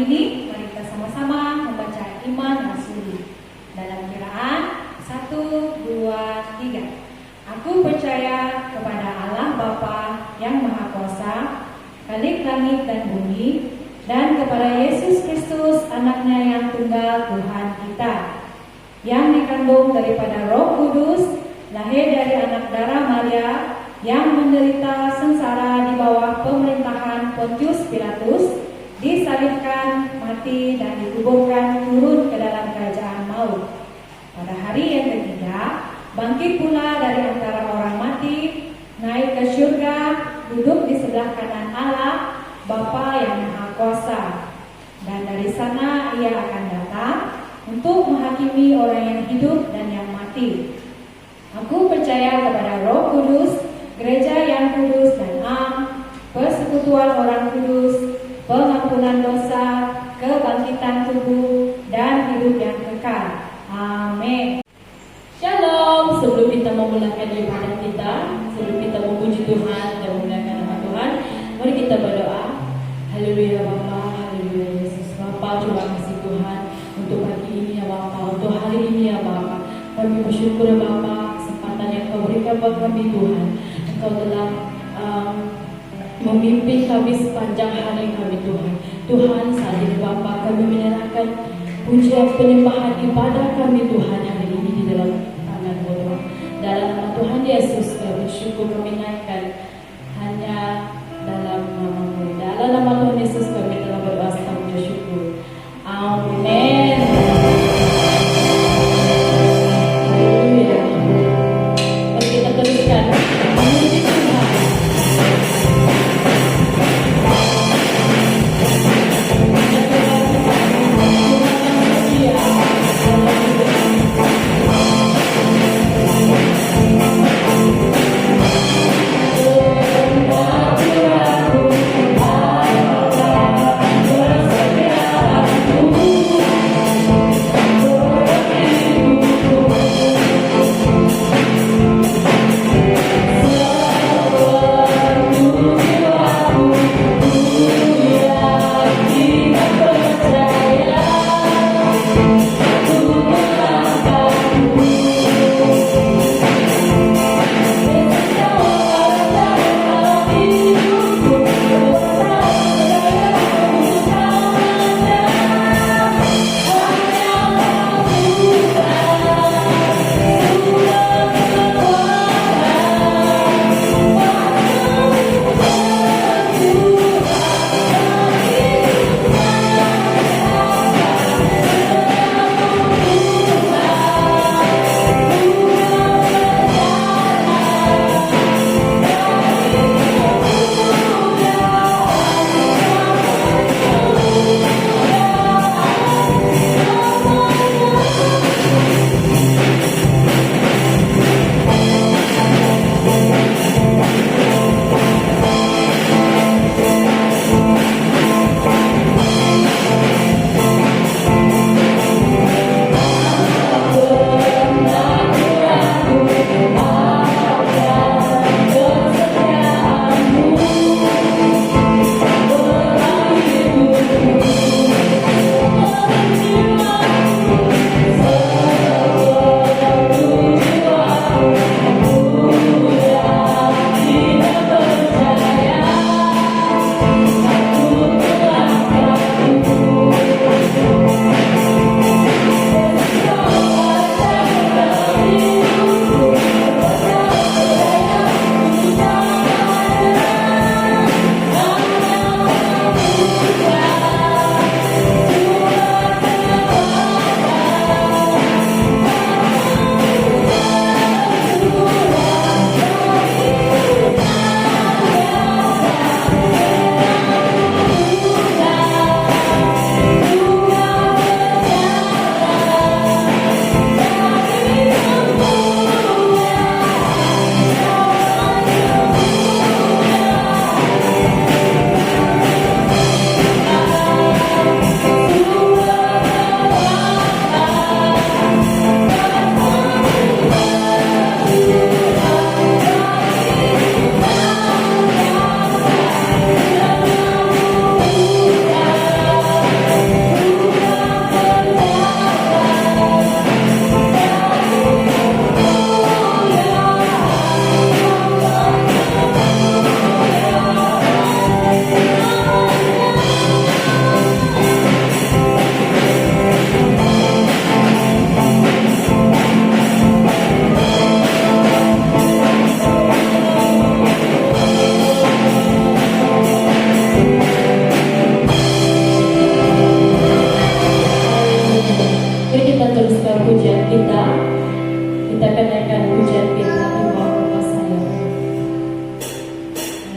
ini, mari kita sama-sama membaca iman rasuli. Dalam kiraan 1, 2, 3. Aku percaya kepada Allah Bapa yang Maha Kuasa, Khalik langit dan bumi, dan kepada Yesus Kristus, anaknya yang tunggal Tuhan kita, yang dikandung daripada Roh Kudus, lahir dari anak darah Maria, yang menderita sengsara di bawah pemerintahan Pontius Pilatus, disalibkan, mati, dan dikuburkan turun ke dalam kerajaan maut. Pada hari yang ketiga, bangkit pula dari antara orang mati, naik ke syurga, duduk di sebelah kanan Allah, Bapa yang Maha Kuasa. Dan dari sana ia akan datang untuk menghakimi orang yang hidup dan yang mati. Aku percaya kepada Roh Kudus, gereja yang kudus dan am, persekutuan orang kudus, pengampunan dosa, kebangkitan tubuh, dan hidup yang kekal. Amin. Shalom. Sebelum kita memulakan ibadah kita, sebelum kita memuji Tuhan dan memuliakan nama Tuhan, mari kita berdoa. Haleluya Bapa, haleluya Yesus. Bapa, terima kasih Tuhan untuk pagi ini ya Bapa, untuk hari ini ya Bapa. Kami bersyukur ya Bapa, kesempatan yang Kau berikan buat kami Tuhan. Engkau telah memimpin kami sepanjang hari kami Tuhan. Tuhan, saat ini Bapa, kami menyerahkan pujian penyembahan ibadah kami Tuhan hari ini di dalam tangan Tuhan. Dalam nama Tuhan Yesus kami bersyukur, kami naikkan hanya dalam nama-Mu. Dalam nama Tuhan Yesus kami telah berdoa serta bersyukur. Amin. Haleluya. Mari kita teruskan memuji Tuhan.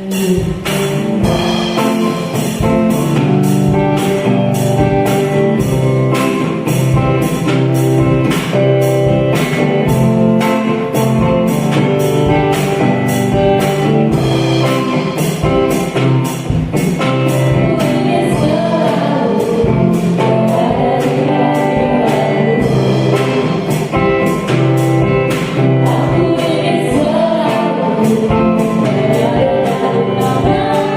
Aku ingin selalu berada di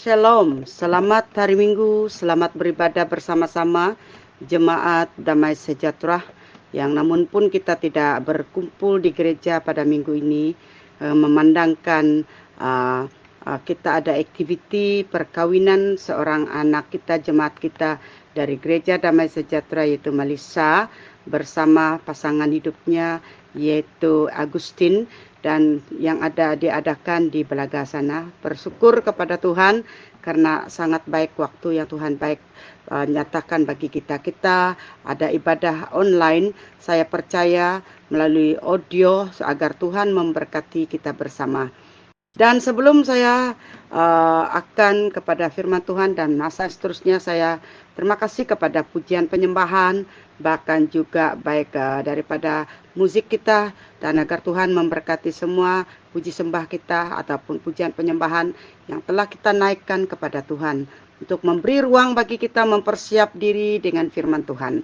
Shalom, selamat hari Minggu, selamat beribadah bersama-sama jemaat damai sejahtera yang namun pun kita tidak berkumpul di gereja pada minggu ini memandangkan kita ada aktiviti perkawinan seorang anak kita, jemaat kita dari gereja damai sejahtera yaitu Melissa bersama pasangan hidupnya yaitu Agustin dan yang diadakan di Belaga sana. Bersyukur kepada Tuhan karena sangat baik waktu yang Tuhan nyatakan bagi kita. Kita ada ibadah online, saya percaya melalui audio agar Tuhan memberkati kita bersama. Dan sebelum saya akan kepada firman Tuhan dan masa seterusnya, saya terima kasih kepada pujian penyembahan, bahkan juga baik daripada musik kita, dan agar Tuhan memberkati semua puji sembah kita ataupun pujian penyembahan yang telah kita naikkan kepada Tuhan untuk memberi ruang bagi kita mempersiap diri dengan firman Tuhan.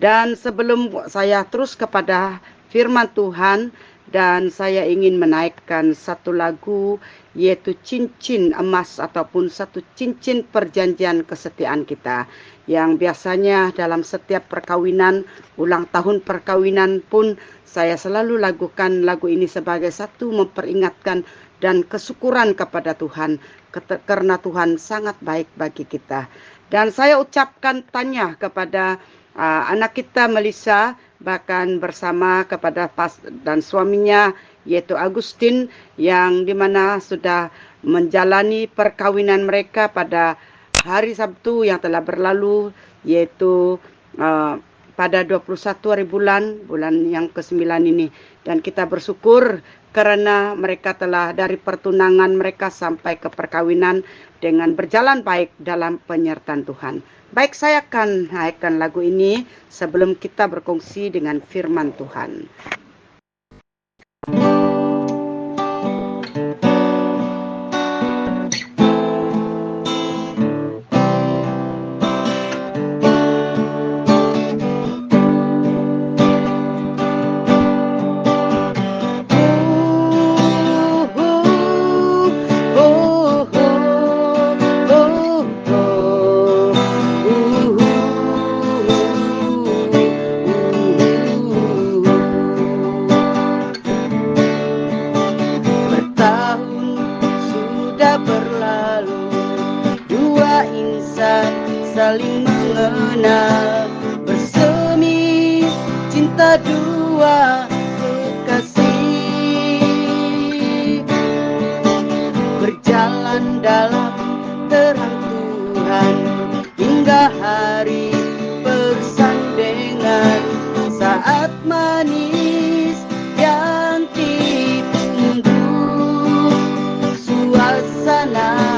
Dan sebelum saya terus kepada firman Tuhan, dan saya ingin menaikkan satu lagu yaitu cincin emas ataupun satu cincin perjanjian kesetiaan kita yang biasanya dalam setiap perkawinan, ulang tahun perkawinan pun saya selalu lakukan lagu ini sebagai satu memperingatkan dan kesyukuran kepada Tuhan karena Tuhan sangat baik bagi kita. Dan saya ucapkan tanya kepada anak kita Melissa, bahkan bersama kepada dan suaminya yaitu Agustin yang dimana sudah menjalani perkawinan mereka pada hari Sabtu yang telah berlalu, yaitu pada 21 hari bulan yang ke-9 ini. Dan kita bersyukur karena mereka telah dari pertunangan mereka sampai ke perkawinan dengan berjalan baik dalam penyertaan Tuhan. Baik, saya akan naikkan lagu ini sebelum kita berkongsi dengan firman Tuhan. Saling mengenal, bersemi cinta dua kekasih, berjalan dalam terang Tuhan hingga hari persandengan, saat manis yang ditunggu, suasana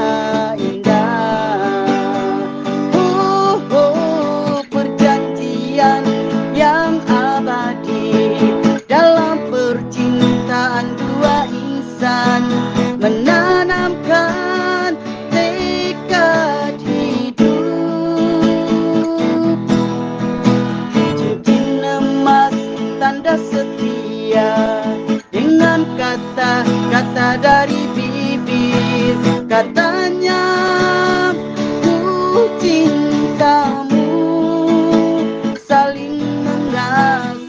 menanamkan tekad hidup, cincin emas tanda setia dengan kata-kata dari bibir, katanya ku cintamu, saling mengasihi.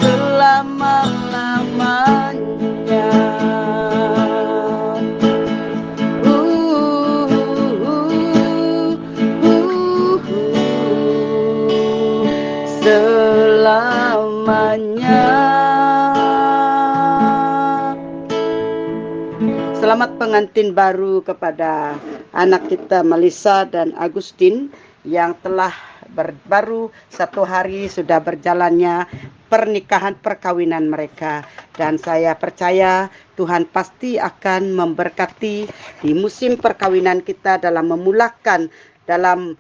selama-lamanya. Selamanya. Selamat pengantin baru kepada anak kita Melissa dan Agustin yang telah baru 1 hari sudah berjalannya pernikahan perkawinan mereka, dan saya percaya Tuhan pasti akan memberkati di musim perkawinan kita dalam memulakan, dalam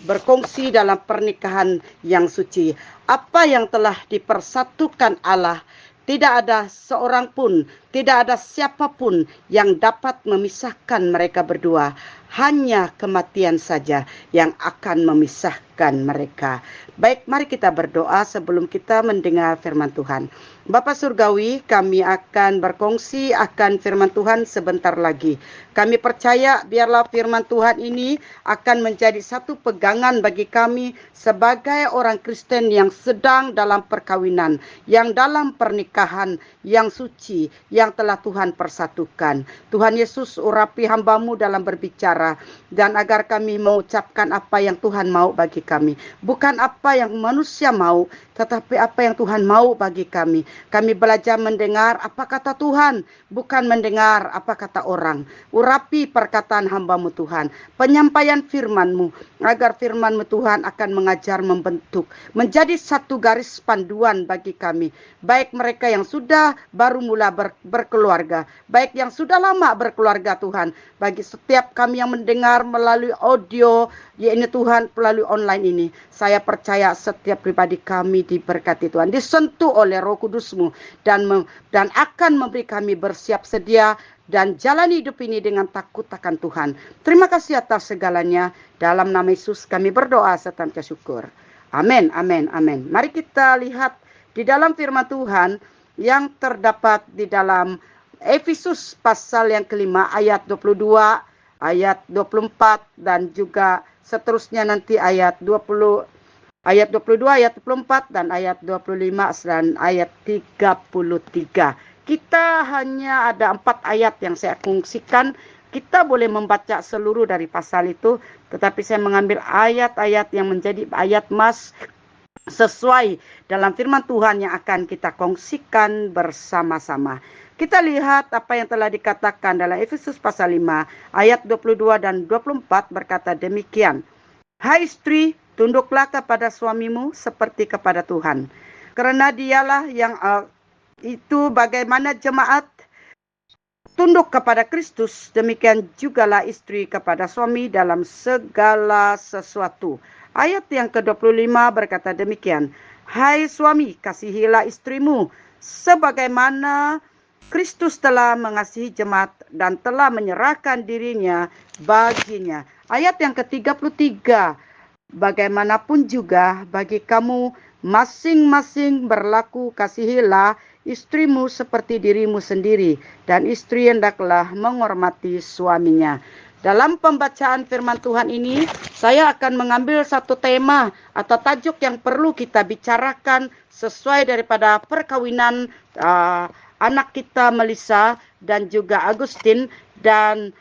berkongsi dalam pernikahan yang suci. Apa yang telah dipersatukan Allah, tidak ada seorang pun, tidak ada siapapun yang dapat memisahkan mereka berdua. Hanya kematian saja yang akan memisahkan mereka. Baik, mari kita berdoa sebelum kita mendengar firman Tuhan. Bapa Surgawi, kami akan berkongsi akan firman Tuhan sebentar lagi. Kami percaya biarlah firman Tuhan ini akan menjadi satu pegangan bagi kami sebagai orang Kristen yang sedang dalam perkawinan, yang dalam pernikahan yang suci, yang telah Tuhan persatukan. Tuhan Yesus, urapi hamba-Mu dalam berbicara, dan agar kami mengucapkan apa yang Tuhan mau bagi kami. Bukan apa yang manusia mau, tetapi apa yang Tuhan mau bagi kami. Kami belajar mendengar apa kata Tuhan, bukan mendengar apa kata orang. Urapi perkataan hamba-Mu Tuhan, penyampaian firman-Mu, agar firman-Mu Tuhan akan mengajar, membentuk, menjadi satu garis panduan bagi kami. Baik mereka yang sudah baru mula berkeluarga, baik yang sudah lama berkeluarga Tuhan. Bagi setiap kami yang mendengar melalui audio, ya ini Tuhan, melalui online ini, saya percaya setiap pribadi kami diberkati Tuhan, disentuh oleh Roh Kudus-Mu, dan akan memberi kami bersiap sedia dan jalani hidup ini dengan takut akan Tuhan. Terima kasih atas segalanya. Dalam nama Yesus kami berdoa serta syukur. Amin, amin, amin. Mari kita lihat di dalam firman Tuhan yang terdapat di dalam Efesus pasal yang kelima ayat 22, ayat 24, dan juga seterusnya nanti ayat 22, ayat 24, dan ayat 25 dan ayat 33. Kita hanya ada 4 ayat yang saya kongsikan. Kita boleh membaca seluruh dari pasal itu, tetapi saya mengambil ayat-ayat yang menjadi ayat emas sesuai dalam firman Tuhan yang akan kita kongsikan bersama-sama. Kita lihat apa yang telah dikatakan dalam Efesus pasal 5 ayat 22 dan 24 berkata demikian. Hai istri, tunduklah kepada suamimu seperti kepada Tuhan. Karena dialah yang itu bagaimana jemaat tunduk kepada Kristus, demikian jugalah istri kepada suami dalam segala sesuatu. Ayat yang ke-25 berkata demikian. Hai suami, kasihilah istrimu sebagaimana Kristus telah mengasihi jemaat dan telah menyerahkan dirinya baginya. Ayat yang ke-33. Bagaimanapun juga bagi kamu masing-masing berlaku kasihilah istrimu seperti dirimu sendiri, dan istri hendaklah menghormati suaminya. Dalam pembacaan firman Tuhan ini, saya akan mengambil satu tema atau tajuk yang perlu kita bicarakan sesuai daripada perkawinan anak kita Melissa dan juga Agustin, dan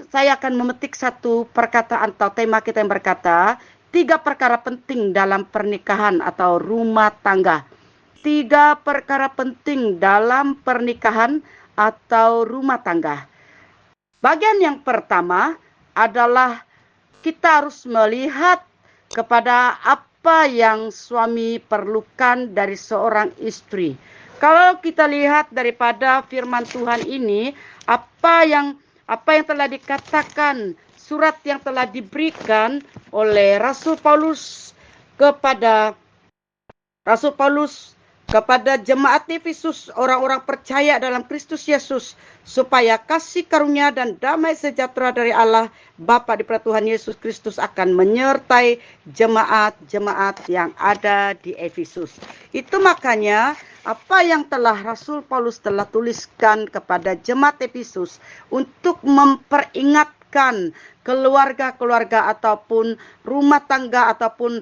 saya akan memetik satu perkataan atau tema kita yang berkata 3 perkara penting dalam pernikahan atau rumah tangga. 3 perkara penting dalam pernikahan atau rumah tangga. Bagian yang pertama adalah kita harus melihat kepada apa yang suami perlukan dari seorang istri. Kalau kita lihat daripada firman Tuhan ini, apa yang telah dikatakan, surat yang telah diberikan oleh Rasul Paulus kepada jemaat Efesus, orang-orang percaya dalam Kristus Yesus, supaya kasih karunia dan damai sejahtera dari Allah Bapa di Tuhan Yesus Kristus akan menyertai jemaat-jemaat yang ada di Efesus. Itu makanya apa yang telah Rasul Paulus telah tuliskan kepada jemaat Efesus untuk memperingatkan keluarga-keluarga ataupun rumah tangga ataupun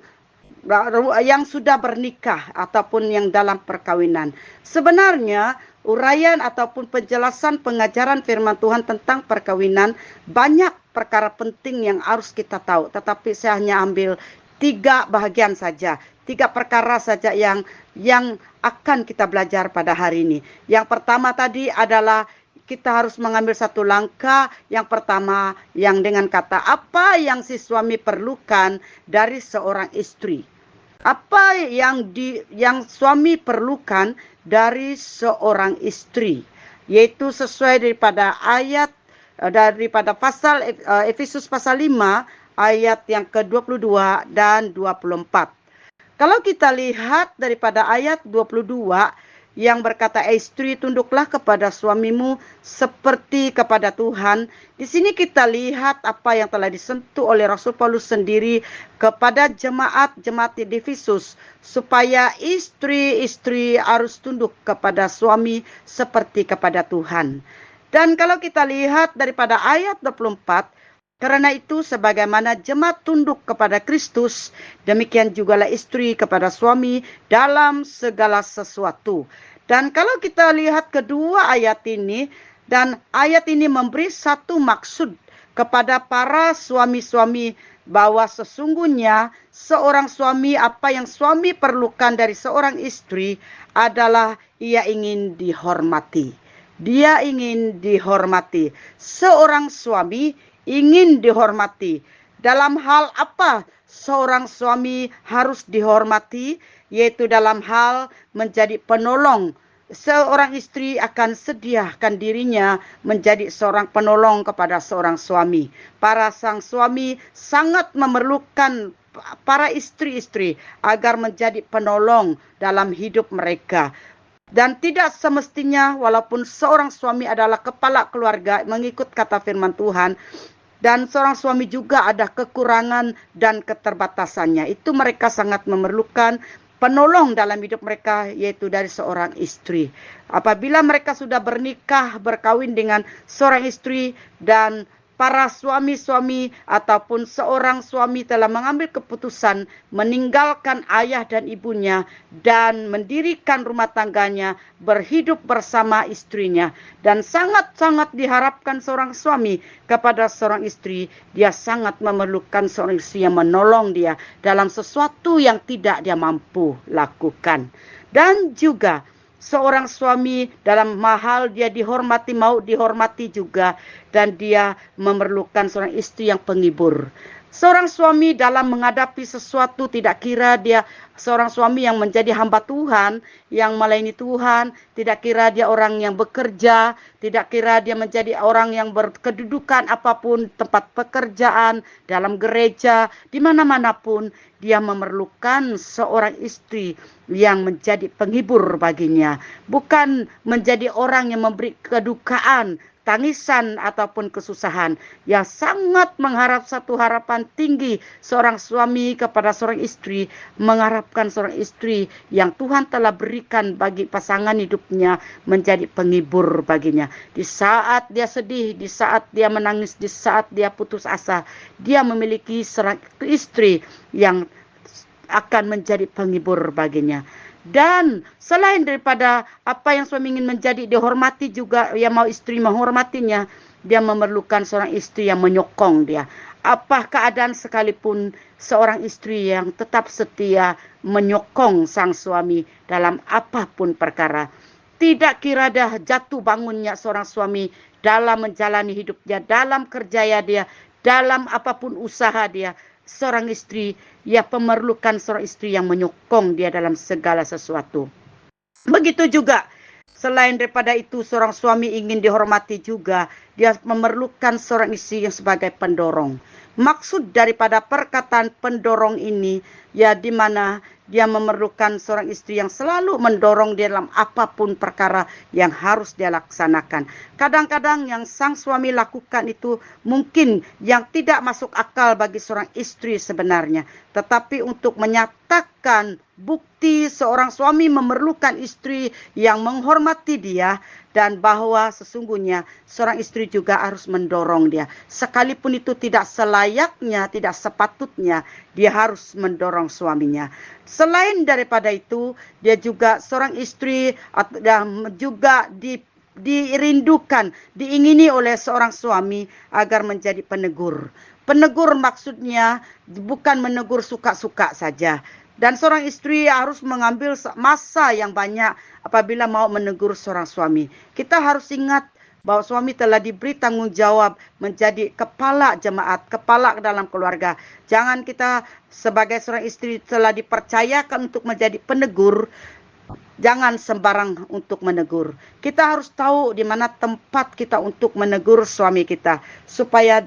yang sudah bernikah ataupun yang dalam perkawinan. Sebenarnya uraian ataupun penjelasan pengajaran firman Tuhan tentang perkawinan banyak perkara penting yang harus kita tahu, tetapi saya hanya ambil 3 bahagian saja, 3 perkara saja yang akan kita belajar pada hari ini. Yang pertama tadi adalah kita harus mengambil satu langkah. Yang pertama yang dengan kata apa yang si suami perlukan dari seorang istri. Apa yang suami perlukan dari seorang istri, yaitu sesuai daripada pasal Efesus pasal 5 ayat yang ke-22 dan 24. Kalau kita lihat daripada ayat 22 yang berkata, istri tunduklah kepada suamimu seperti kepada Tuhan. Di sini kita lihat apa yang telah disentuh oleh Rasul Paulus sendiri kepada jemaat di Efesus, supaya istri-istri harus tunduk kepada suami seperti kepada Tuhan. Dan kalau kita lihat daripada ayat 24, karena itu sebagaimana jemaat tunduk kepada Kristus, demikian jugalah istri kepada suami dalam segala sesuatu. Dan kalau kita lihat kedua ayat ini, dan ayat ini memberi satu maksud kepada para suami-suami, bahwa sesungguhnya seorang suami, apa yang suami perlukan dari seorang istri adalah ia ingin dihormati. Dia ingin dihormati. Seorang suami ingin dihormati. Dalam hal apa seorang suami harus dihormati? Yaitu dalam hal menjadi penolong. Seorang istri akan sediakan dirinya menjadi seorang penolong kepada seorang suami. Para sang suami sangat memerlukan para istri-istri agar menjadi penolong dalam hidup mereka. Dan tidak semestinya, walaupun seorang suami adalah kepala keluarga mengikut kata firman Tuhan, dan seorang suami juga ada kekurangan dan keterbatasannya. Itu mereka sangat memerlukan penolong dalam hidup mereka, yaitu dari seorang istri. Apabila mereka sudah bernikah, berkawin dengan seorang istri, dan para suami-suami ataupun seorang suami telah mengambil keputusan meninggalkan ayah dan ibunya dan mendirikan rumah tangganya, berhidup bersama istrinya. Dan sangat-sangat diharapkan seorang suami kepada seorang istri, dia sangat memerlukan seorang istri yang menolong dia dalam sesuatu yang tidak dia mampu lakukan. Dan juga seorang suami dalam hal dia dihormati, mau dihormati juga, dan dia memerlukan seorang istri yang penghibur. Seorang suami dalam menghadapi sesuatu, tidak kira dia seorang suami yang menjadi hamba Tuhan, yang melayani Tuhan, tidak kira dia orang yang bekerja, tidak kira dia menjadi orang yang berkedudukan apapun, tempat pekerjaan, dalam gereja, di mana-mana pun, dia memerlukan seorang istri yang menjadi penghibur baginya. Bukan menjadi orang yang memberi kedukaan, tangisan ataupun kesusahan. Yang sangat mengharap satu harapan tinggi seorang suami kepada seorang istri, mengharapkan seorang istri yang Tuhan telah berikan bagi pasangan hidupnya menjadi penghibur baginya. Di saat dia sedih, di saat dia menangis, di saat dia putus asa, dia memiliki seorang istri yang akan menjadi penghibur baginya. Dan selain daripada apa yang suami ingin menjadi dihormati juga, ia mau istri menghormatinya, dia memerlukan seorang istri yang menyokong dia. Apa keadaan sekalipun, seorang istri yang tetap setia menyokong sang suami dalam apapun perkara. Tidak kira dah jatuh bangunnya seorang suami dalam menjalani hidupnya, dalam kerjaya dia, dalam apapun usaha dia. Seorang istri, ia memerlukan seorang istri yang menyokong dia dalam segala sesuatu. Begitu juga, selain daripada itu, seorang suami ingin dihormati juga, dia memerlukan seorang istri yang sebagai pendorong. Maksud daripada perkataan pendorong ini, ya di mana dia memerlukan seorang istri yang selalu mendorong dia dalam apapun perkara yang harus dia laksanakan. Kadang-kadang yang sang suami lakukan itu mungkin yang tidak masuk akal bagi seorang istri sebenarnya. Tetapi untuk menyatakan bukti seorang suami memerlukan istri yang menghormati dia, dan bahwa sesungguhnya seorang istri juga harus mendorong dia. Sekalipun itu tidak selayaknya, tidak sepatutnya, dia harus mendorong suaminya. Selain daripada itu, dia juga seorang istri juga dirindukan, diingini oleh seorang suami agar menjadi penegur. Penegur maksudnya bukan menegur suka-suka saja. Dan seorang istri harus mengambil masa yang banyak apabila mau menegur seorang suami. Kita harus ingat bahwa suami telah diberi tanggung jawab menjadi kepala jemaat, kepala dalam keluarga. Jangan kita sebagai seorang istri telah dipercayakan untuk menjadi penegur, jangan sembarang untuk menegur. Kita harus tahu di mana tempat kita untuk menegur suami kita, supaya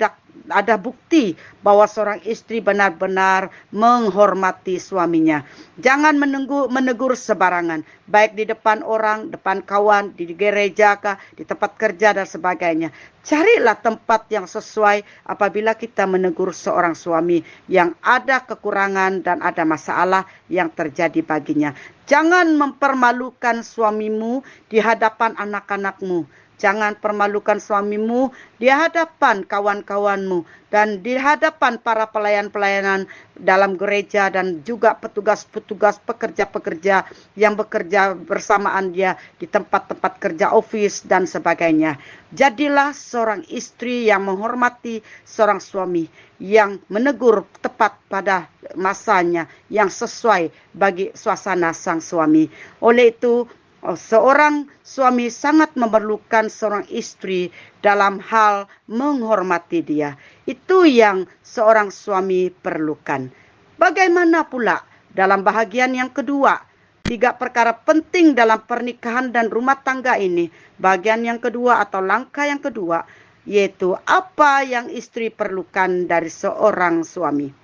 ada bukti bahwa seorang istri benar-benar menghormati suaminya. Jangan menegur sebarangan, baik di depan orang, depan kawan, di gereja, di tempat kerja dan sebagainya. Carilah tempat yang sesuai apabila kita menegur seorang suami yang ada kekurangan dan ada masalah yang terjadi baginya. Jangan mempermalukan suamimu di hadapan anak-anakmu. Jangan permalukan suamimu di hadapan kawan-kawanmu dan di hadapan para pelayan-pelayanan dalam gereja dan juga petugas-petugas pekerja-pekerja yang bekerja bersamaan dia di tempat-tempat kerja office dan sebagainya. Jadilah seorang istri yang menghormati seorang suami, yang menegur tepat pada masanya, yang sesuai bagi suasana sang suami. Oleh itu, seorang suami sangat memerlukan seorang istri dalam hal menghormati dia. Itu yang seorang suami perlukan. Bagaimana pula dalam bahagian yang kedua? 3 perkara penting dalam pernikahan dan rumah tangga ini. Bagian yang kedua atau langkah yang kedua, yaitu apa yang istri perlukan dari seorang suami.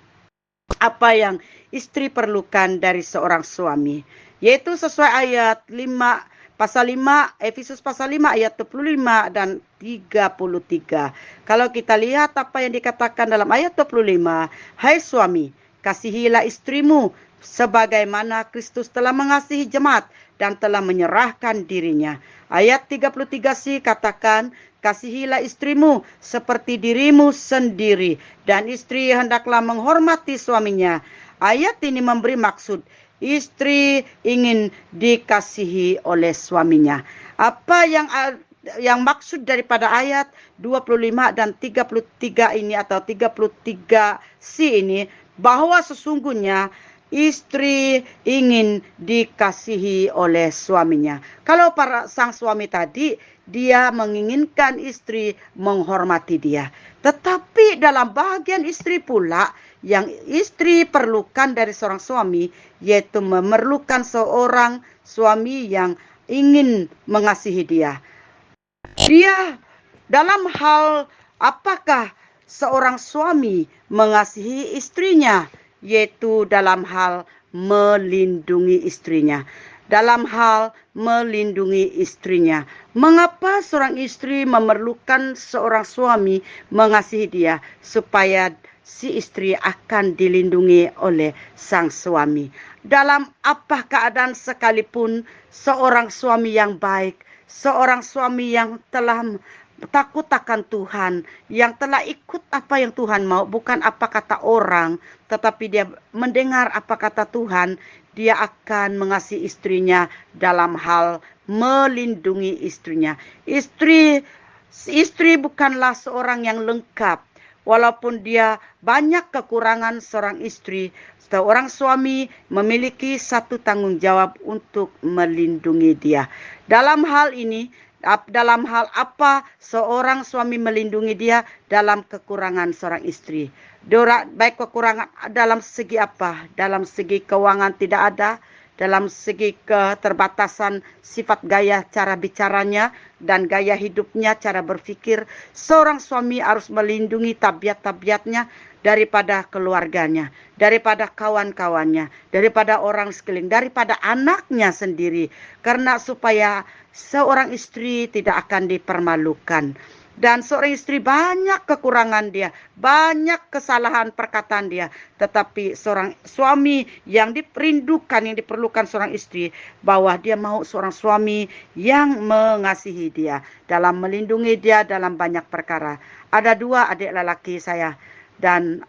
Apa yang istri perlukan dari seorang suami, yaitu sesuai ayat 5 pasal 5 Efesus pasal 5 ayat 25 dan 33. Kalau kita lihat apa yang dikatakan dalam ayat 25, hai suami, kasihilah istrimu sebagaimana Kristus telah mengasihi jemaat dan telah menyerahkan dirinya. Ayat 33c katakan, kasihilah istrimu seperti dirimu sendiri, dan istri hendaklah menghormati suaminya. Ayat ini memberi maksud istri ingin dikasihi oleh suaminya. Apa yang maksud daripada ayat 25 dan 33 ini atau 33c ini, bahwa sesungguhnya istri ingin dikasihi oleh suaminya. Kalau para sang suami tadi, dia menginginkan istri menghormati dia. Tetapi dalam bahagian istri pula, yang istri perlukan dari seorang suami, yaitu memerlukan seorang suami yang ingin mengasihi dia. Dia dalam hal apakah seorang suami mengasihi istrinya? Yaitu dalam hal melindungi istrinya. Dalam hal melindungi istrinya. Mengapa seorang istri memerlukan seorang suami mengasihi dia? Supaya si istri akan dilindungi oleh sang suami. Dalam apa keadaan sekalipun, seorang suami yang baik, seorang suami yang telah takut akan Tuhan, yang telah ikut apa yang Tuhan mau, bukan apa kata orang, tetapi dia mendengar apa kata Tuhan, dia akan mengasihi istrinya dalam hal melindungi istrinya. Istri bukanlah seorang yang lengkap. Walaupun dia banyak kekurangan, seorang istri, seorang suami memiliki satu tanggung jawab untuk melindungi dia. Dalam hal ini, dalam hal apa seorang suami melindungi dia? Dalam kekurangan seorang istri. Baik kekurangan dalam segi apa? Dalam segi keuangan tidak ada, dalam segi keterbatasan sifat gaya cara bicaranya dan gaya hidupnya, cara berpikir. Seorang suami harus melindungi tabiat-tabiatnya daripada keluarganya, daripada kawan-kawannya, daripada orang sekeliling, daripada anaknya sendiri. Karena supaya seorang istri tidak akan dipermalukan. Dan seorang istri banyak kekurangan dia, banyak kesalahan perkataan dia. Tetapi seorang suami yang diperindukan, yang diperlukan seorang istri, bahwa dia mau seorang suami yang mengasihi dia, dalam melindungi dia dalam banyak perkara. Ada 2 adik lelaki saya, dan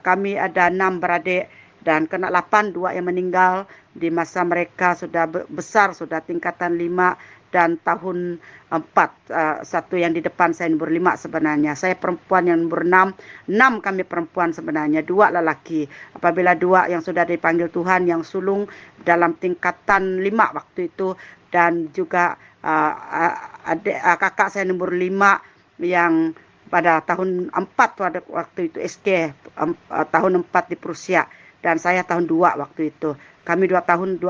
kami ada 6 beradik, dan kena 8, 2 yang meninggal di masa mereka sudah besar, sudah tingkatan 5 dan tahun 4. Satu yang di depan saya nomor 5 sebenarnya. Saya perempuan yang nomor 6. 6 kami perempuan sebenarnya, 2 lelaki. Apabila 2 yang sudah dipanggil Tuhan yang sulung dalam tingkatan 5 waktu itu, dan juga kakak saya nomor 5 yang pada tahun 4 waktu itu SK tahun 4 di Prusia, dan saya tahun 2 waktu itu. Kami 2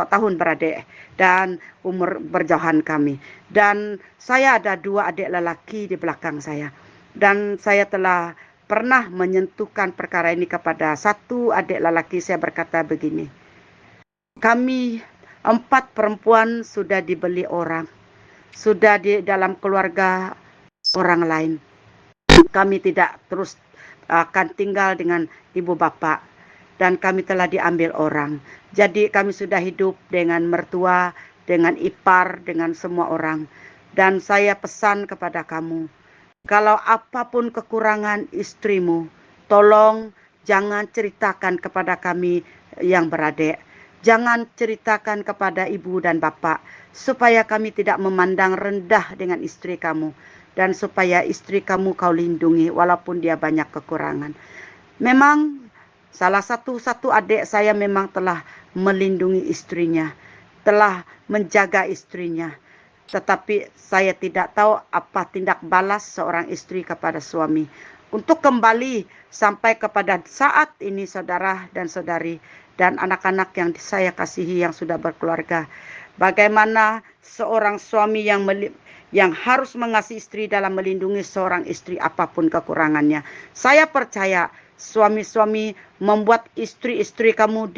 tahun beradik, dan umur berjauhan kami. Dan saya ada 2 adik lelaki di belakang saya. Dan saya telah pernah menyentuhkan perkara ini kepada satu adik lelaki. Saya berkata begini, kami 4 perempuan sudah dibeli orang, sudah di dalam keluarga orang lain. Kami tidak terus akan tinggal dengan ibu bapak, dan kami telah diambil orang. Jadi kami sudah hidup dengan mertua, dengan ipar, dengan semua orang. Dan saya pesan kepada kamu, kalau apapun kekurangan istrimu, tolong jangan ceritakan kepada kami yang beradik. Jangan ceritakan kepada ibu dan bapak, supaya kami tidak memandang rendah dengan istri kamu. Dan supaya istri kamu kau lindungi walaupun dia banyak kekurangan. Memang salah satu adik saya memang telah melindungi istrinya, telah menjaga istrinya. Tetapi saya tidak tahu apa tindak balas seorang istri kepada suami. Untuk kembali sampai kepada saat ini, saudara dan saudari dan anak-anak yang saya kasihi yang sudah berkeluarga, bagaimana seorang suami yang harus mengasihi istri dalam melindungi seorang istri apapun kekurangannya. Saya percaya suami-suami membuat istri-istri kamu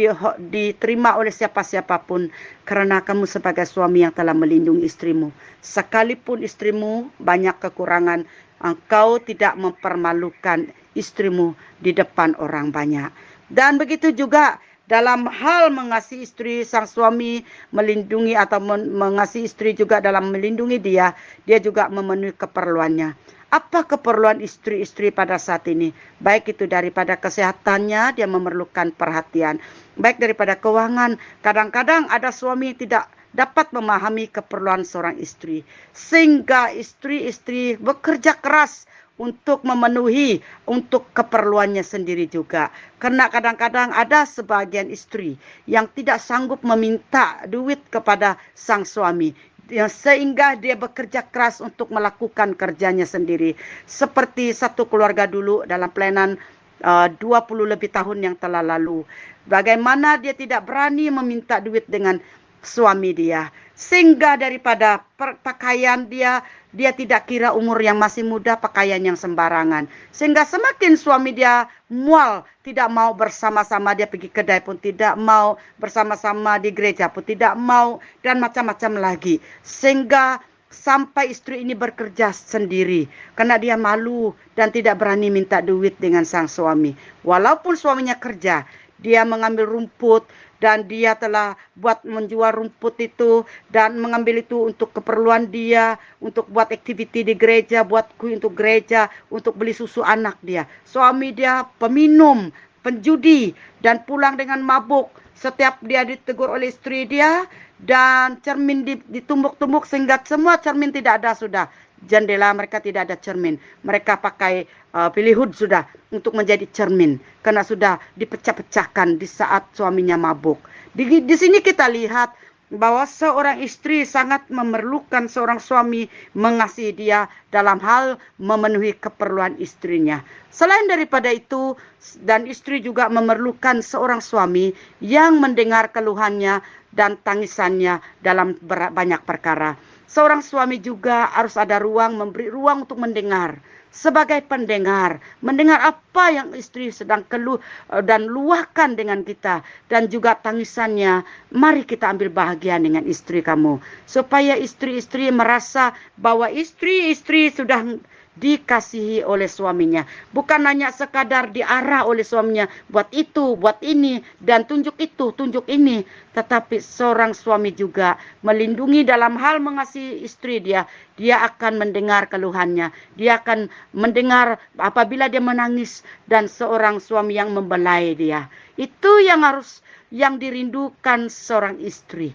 diterima oleh siapa-siapapun, karena kamu sebagai suami yang telah melindungi istrimu. Sekalipun istrimu banyak kekurangan, engkau tidak mempermalukan istrimu di depan orang banyak. Dan begitu juga dalam hal mengasihi istri, sang suami melindungi atau mengasihi istri juga dalam melindungi dia juga memenuhi keperluannya. Apa keperluan istri-istri pada saat ini? Baik itu daripada kesehatannya, dia memerlukan perhatian. Baik daripada keuangan. Kadang-kadang ada suami tidak dapat memahami keperluan seorang istri, sehingga istri-istri bekerja keras untuk memenuhi untuk keperluannya sendiri juga. Karena kadang-kadang ada sebagian istri yang tidak sanggup meminta duit kepada sang suami, sehingga dia bekerja keras untuk melakukan kerjanya sendiri. Seperti satu keluarga dulu dalam pelayanan 20 lebih tahun yang telah lalu. Bagaimana dia tidak berani meminta duit dengan suami dia, sehingga daripada pakaian dia tidak kira umur yang masih muda, pakaian yang sembarangan, sehingga semakin suami dia mual, tidak mau bersama-sama, dia pergi kedai pun tidak mau, bersama-sama di gereja pun tidak mau, dan macam-macam lagi, sehingga sampai istri ini bekerja sendiri karena dia malu dan tidak berani minta duit dengan sang suami. Walaupun suaminya kerja, dia mengambil rumput dan dia telah menjual rumput itu dan mengambil itu untuk keperluan dia, untuk buat aktiviti di gereja, buat kue untuk gereja, untuk beli susu anak dia. Suami dia peminum, penjudi, dan pulang dengan mabuk. Setiap dia ditegur oleh istri dia, dan cermin ditumbuk-tumbuk sehingga semua cermin tidak ada sudah. Jendela mereka tidak ada cermin. Mereka pakai pilihud sudah untuk menjadi cermin, karena sudah dipecah-pecahkan di saat suaminya mabuk. Di sini kita lihat bahwa seorang istri sangat memerlukan seorang suami mengasihi dia dalam hal memenuhi keperluan istrinya. Selain daripada itu, dan istri juga memerlukan seorang suami yang mendengar keluhannya dan tangisannya dalam banyak perkara. Seorang suami juga harus ada ruang, memberi ruang untuk mendengar. Sebagai pendengar, mendengar apa yang istri sedang keluh dan luahkan dengan kita, dan juga tangisannya. Mari kita ambil bahagian dengan istri kamu, supaya istri-istri merasa bahwa istri-istri sudah dikasihi oleh suaminya, bukan hanya sekadar diarah oleh suaminya, buat itu, buat ini, dan tunjuk itu, tunjuk ini, tetapi seorang suami juga melindungi dalam hal mengasihi istri dia. Dia akan mendengar keluhannya, dia akan mendengar apabila dia menangis, dan seorang suami yang membelai dia. Itu yang dirindukan seorang istri.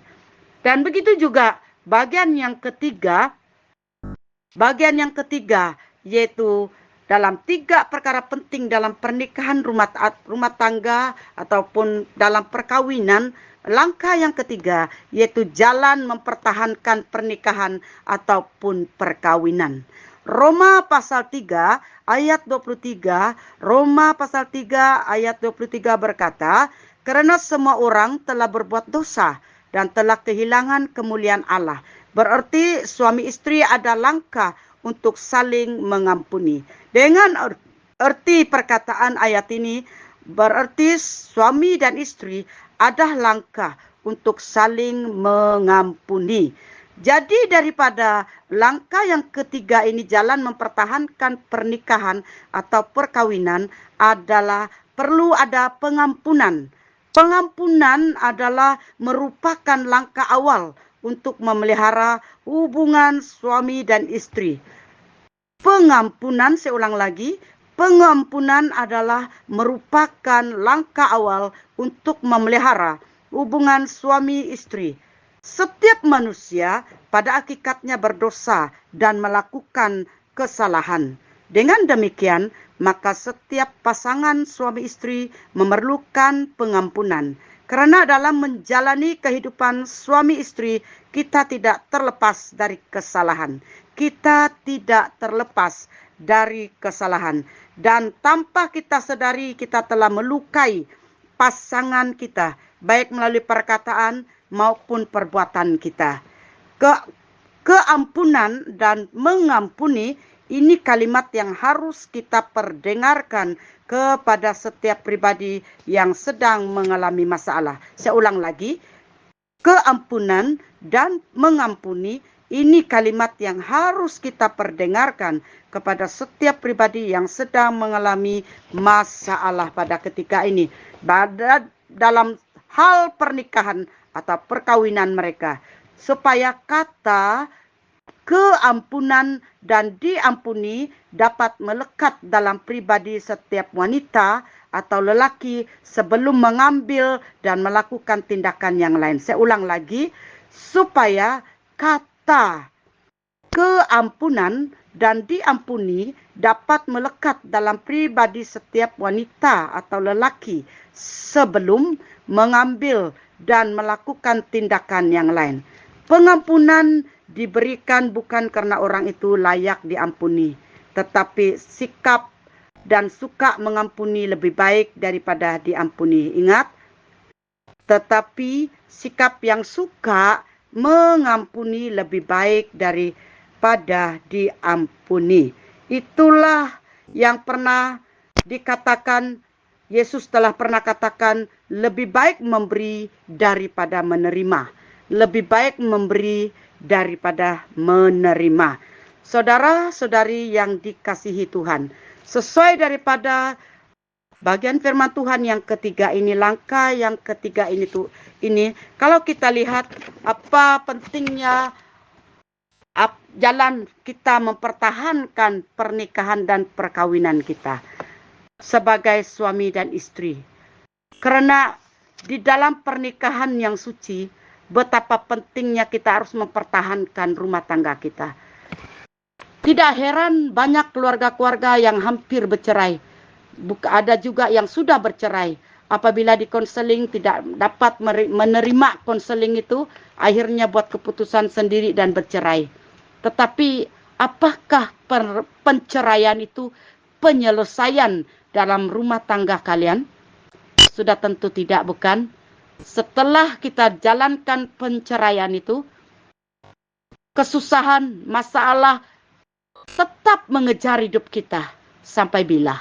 Dan begitu juga bagian yang ketiga, yaitu dalam 3 perkara penting dalam pernikahan rumah tangga ataupun dalam perkawinan. Langkah yang ketiga yaitu jalan mempertahankan pernikahan ataupun perkawinan. Roma pasal 3 ayat 23, Roma pasal 3 ayat 23 berkata, "Karena semua orang telah berbuat dosa dan telah kehilangan kemuliaan Allah." Berarti suami istri ada langkah untuk saling mengampuni. Dengan arti perkataan ayat ini, berarti suami dan istri ada langkah untuk saling mengampuni. Jadi daripada langkah yang ketiga ini, jalan mempertahankan pernikahan atau perkawinan, adalah perlu ada pengampunan. Pengampunan adalah merupakan langkah awal untuk memelihara hubungan suami dan istri. Pengampunan, saya ulang lagi, pengampunan adalah merupakan langkah awal untuk memelihara hubungan suami istri. Setiap manusia pada hakikatnya berdosa dan melakukan kesalahan. Dengan demikian, maka setiap pasangan suami istri memerlukan pengampunan. Karena dalam menjalani kehidupan suami istri, kita tidak terlepas dari kesalahan. Kita tidak terlepas dari kesalahan. Dan tanpa kita sadari, kita telah melukai pasangan kita, baik melalui perkataan maupun perbuatan kita. Keampunan dan mengampuni, ini kalimat yang harus kita perdengarkan kepada setiap pribadi yang sedang mengalami masalah. Saya ulang lagi, keampunan dan mengampuni, ini kalimat yang harus kita perdengarkan kepada setiap pribadi yang sedang mengalami masalah pada ketika ini. Dalam hal pernikahan atau perkawinan mereka. Supaya kata keampunan dan diampuni dapat melekat dalam pribadi setiap wanita atau lelaki sebelum mengambil dan melakukan tindakan yang lain. Saya ulang lagi, supaya kata keampunan dan diampuni dapat melekat dalam pribadi setiap wanita atau lelaki sebelum mengambil dan melakukan tindakan yang lain. Pengampunan diberikan bukan karena orang itu layak diampuni, tetapi sikap dan suka mengampuni lebih baik daripada diampuni. Ingat, tetapi sikap yang suka mengampuni lebih baik daripada diampuni. Itulah yang pernah dikatakan, Yesus telah pernah katakan, lebih baik memberi daripada menerima. Lebih baik memberi daripada menerima. Saudara-saudari yang dikasihi Tuhan, sesuai daripada bagian firman Tuhan yang ketiga ini, langkah yang ketiga ini, kalau kita lihat apa pentingnya jalan kita mempertahankan pernikahan dan perkawinan kita sebagai suami dan istri. Karena di dalam pernikahan yang suci, betapa pentingnya kita harus mempertahankan rumah tangga kita. Tidak heran banyak keluarga-keluarga yang hampir bercerai. Ada juga yang sudah bercerai. apabila di konseling tidak dapat menerima konseling itu, akhirnya buat keputusan sendiri dan bercerai. Tetapi apakah penceraian itu penyelesaian dalam rumah tangga kalian? Sudah tentu tidak, bukan? Setelah kita jalankan penceraian itu, kesusahan, masalah tetap mengejar hidup kita sampai bila.